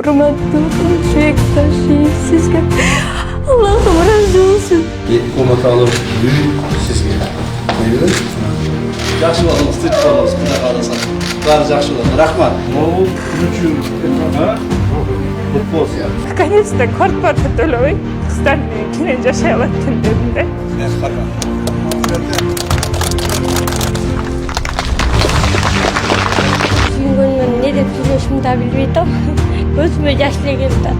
Hurmatli Kamchibek Tashiyev, sizga Allohim rozi bo'lsin. Ko'matalov sizga. Buyurun. Yaxshi bo'lasiz, tinch bo'lasiz, xudo xolasa. Bari yaxshi bo'ladi. Rahmat. Bu uchun Наконец-то kvartira to'loving. Qizdan keyin yashayapman dedim-da. Bugun ne deb söyleshimni da bilmaydim. O'zimga yoshlik keldi.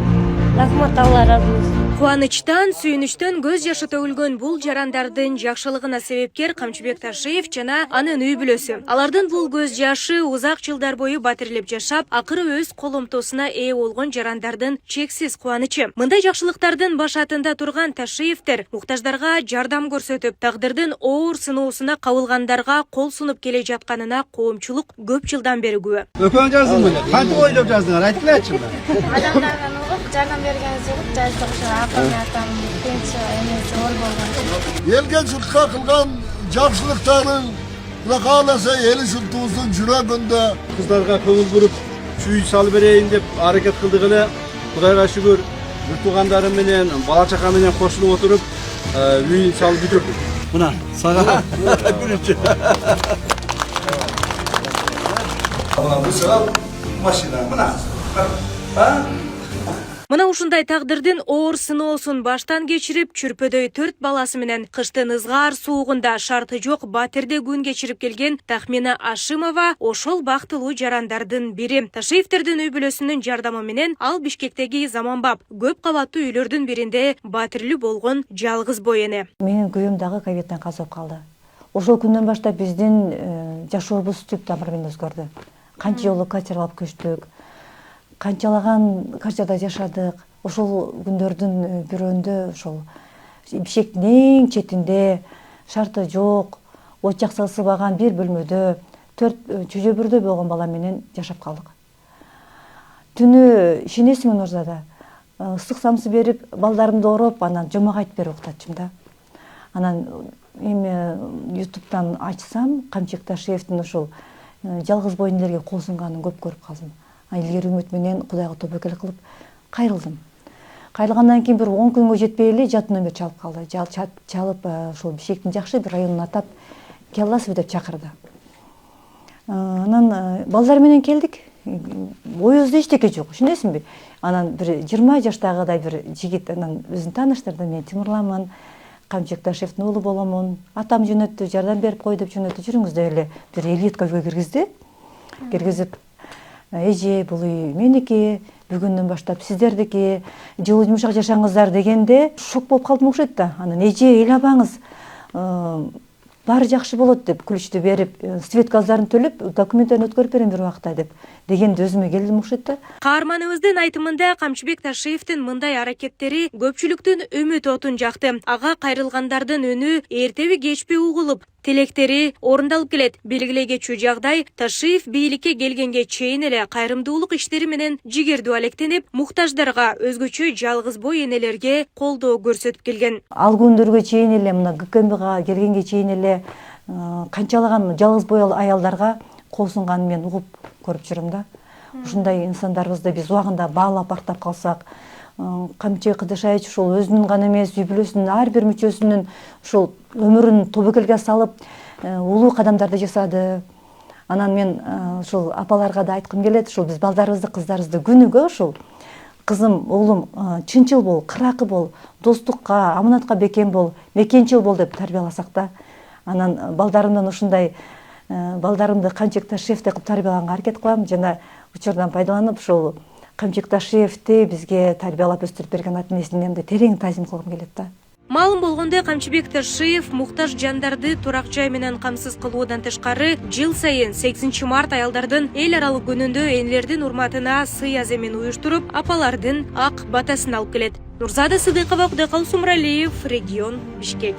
Rahmat, Alloh rozi bo'lsin. Quvonchdan, suyunishdan ko'z yoshi to'g'ilgan bul jarandardın yaxshiligiga sebepkar Kamchibek Tashiyev jana anın uy bilösü. Alardan bul ko'z yoshi uzaq yillar bo'yi batirilib yashab, aqiri o'z qo'limtosuna ega bo'lgan jarandardın cheksiz quvonchi. Bunday yaxshiliklardan boshlatında turgan Tashiyevdir muhtojlarga yordam ko'rsatib, taqdirdan o'g'ir sinovsuna qavulganlarga qo'l sunib kelajatganina qo'mchilik ko'p yildan beri guvoh. O'qiyapsizmi buni? Qancha o'ylab yozdinglar? Aytinglar-chi. Adamlardan o'qib, yordam berganingiz yo'q, jazosiz apam pensiya emas, o'l bo'lgan. Elga jurtqa qilgan yaxshiliklarning laqolasa eli shultuzun yuragida Qizlarga ko'ngil burib, shu uy solib berayin deb harakat qildig'ini Xudoga shukr, yurtug'anlarim bilan, bola chaqam bilan qo'shilib o'tirib, uy solib bitirdik. Buna, sana birinchi. Ana bu sabab mashina mana. Ha? Мына ушундай тагдырдын оор сыноосун баштан кечирип, чүрпөдөй 4 баласы менен кыштын ызгаар суугунда шарты жок батирде күн кечирип келген Тахмина Ашимова ошол бактылуу жарандардын бири. Ташиевтердин үй бүлөсүнүн жардамы менен ал Бишкектеги заманбап көп кабаттуу үйлөрдүн биринде батирлүү болгон жалгыз бой эне. Менин күйөөм дагы ковидтен каза болуп калды. Ошол күндөн баштап биздин жашообуз түп тамырымен өзгөрдү. Канча жолу квартира алып көчтүк. Канчалаган квартирада жашадык. Ошол күндөрдүн бирөөндө ошол Бишкектин эң четинде шарты жок, очак сылсыбаган бир бөлмөдө 4 чөжөбүрдө болгон бала менен жашап калдык. Түнү ишенесиңби Нурзада? Ысык самсы берип, балдарымды ороп, анан жомагайт берип уктатчым да. Анан эми YouTube'дан ачсам, Камчибек Ташиевдин ошол жалгыз бойнелерге кол сунганын көп көрүп калдым. Илгери үмүт менен Кудайга тобокел кылып кайрылдым. Кайрылгандан кийин бир 10 күнгө жетпей эле жат номер чалып калды. Чалып ошол Бишкектин жакшы бир районун атап келасызбы деп чакырды. Анан балдар менен келдик. Оюзда эчтеке жок, түшүнөсүңбү? Анан бир 20 жаштагыдай бир жигит анан өзүн тааныштырды. Мен Тимурламын, Камчибек Ташиевдин уулу боломун. Атам жөнөттү, жардам берип кой деп жөнөттү. Жүрүңүздөр эле бир элиткага киргизди. Киргизип эже бул үй меники, бүгүндөн баштап сиздердики, жылуу жумшак жашаңыздар дегенде шок болуп калдым окшойт да. Анан эже ыйлабаңыз, баары жакшы болот деп күлүштү берип, свет газдарын төлөп, документтерин өткөрүп берем бир убакта деп дегенде өзүмө келдим окшойт да. Каарманыбыздын айтымында Камчибек Ташиевдин мындай аракеттери көпчүлүктүн үмүт отун жакты. Ага кайрылгандардын үнү эртеби кечпи угулуп, тилектери орундалып келет. Белгилей кетчү жагдай Ташиев бийликке келгенге чейин эле кайрымдуулук иштери менен жигердүү алектенип, муктаждарга, өзгөчө жалгыз бой энелерге колдоо көрсөтүп келген. Ал күндөргө чейин эле мына ГКМБга келгенге чейин эле канчалаган жалгыз бой аялдарга кол сунганын мен угуп көрүп жүрөм да. Ушундай инсандарыбызды биз убагында баалап бактап калсак, Камчибек Кыдышаевич ушул өзүнүн гана эмес, үй бүлөсүнүн ар бир мүчөсүнүн ушул өмүрүн тобокелге салып, улуу кадамдарды жасады. Анан мен ушул апаларга да айткым келет, ушул биз балдарыбызды, кыздарыбызды күнүгө ушул кызым, оглум, чынчыл бол, кыракы бол, достукка, аманатка бекем бол, мекенчил бол деп тарбияласак да. Анан балдарымдан ушундай балдарымды Камчибек Ташиевди кылып тарбиялаганга аракет кылам. Жана учурдан пайдаланып ушул Камчибек Ташиевди бизге тарбиялап өстүрүп берген ата энесине терең таазим кылгым келет да. Маалым болгондой Камчибек Ташиев муктаж жандарды турак жай менен камсыз кылуудан тышкары жыл сайын 8 март аялдардын эл аралык күнүндө энелердин урматына сый аземин уюштуруп, апалардын ак батасын алып келет. Нурзада Сыдыкова, Кудайкалуу Сумралиев, регион Бишкек.